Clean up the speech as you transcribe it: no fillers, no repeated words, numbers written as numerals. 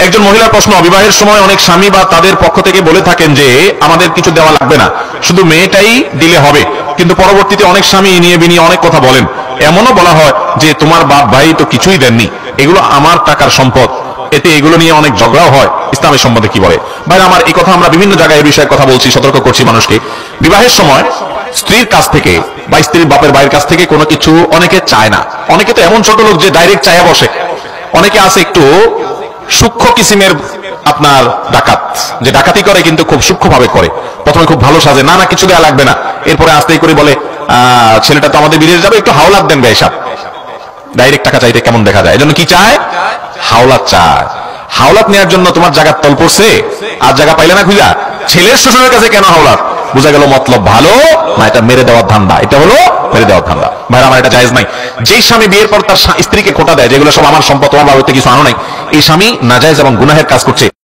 একজন মহিলার প্রশ্ন, বিবাহের সময় অনেক স্বামী বা তাদের পক্ষ থেকে বলে থাকেন যে আমাদের কিছু দেওয়া লাগবে না, শুধু মেয়েটাই দিলে হবে, কিন্তু পরবর্তীতে অনেক স্বামী নিয়ে বিনিয়ে অনেক কথা বলেন। এমনও বলা হয় যে তোমার বাপ ভাই তো কিছুই দেননি, এগুলো আমার টাকার সম্পদ, এতে এগুলো নিয়ে অনেক ঝগড়াও হয়। ইসলামের সম্বন্ধে কি বলে? ভাই আমার, এই কথা আমরা বিভিন্ন জায়গায় এই বিষয়ে কথা বলছি, সতর্ক করছি মানুষকে। বিবাহের সময় স্ত্রীর কাছ থেকে বা স্ত্রীর বাপের ভাইয়ের কাছ থেকে কোনো কিছু অনেকে চায় না। অনেকে তো এমন ছোট লোক যে ডাইরেক্ট চায়া বসে। অনেকে আছে একটু সূক্ষ্ম কিসিমের আপনার ডাকাত, যে ডাকাতি করে কিন্তু খুব সূক্ষ্মভাবে করে। প্রথমে খুব ভালো সাজে, না না কিছু দেওয়া লাগবে না, এরপরে আস্তেই করে বলে ছেলেটা তো আমাদের বিদেশ যাবে, একটু হাওলাত দেন ভাই সাহেব। ডাইরেক্ট টাকা চাইতে কেমন দেখা যায়, এজন্য কি চায়? হাওলাত চায়। হাওলাত নেওয়ার জন্য তোমার জায়গা তল পড়ছে, আর জায়গা পাইলে না খুঁজা। ছেলের শ্বশুরের কাছে কেন হাওলাত? বোঝা গেল মতলব ভালো না, এটা মেরে দেওয়ার ধান্দা। এটা হলো মেরে দেওয়ার ধান্দা। ভাই আমার, এটা জায়েজ নাই। যেই স্বামী বিয়ের পর তার স্ত্রীকে খোটা দেয়, যেগুলো সব আমার সম্পদ, তোমার বাড়িতে কিছু আনো নাই, এই স্বামী নাজায়েজ এবং গুনাহের কাজ করছে।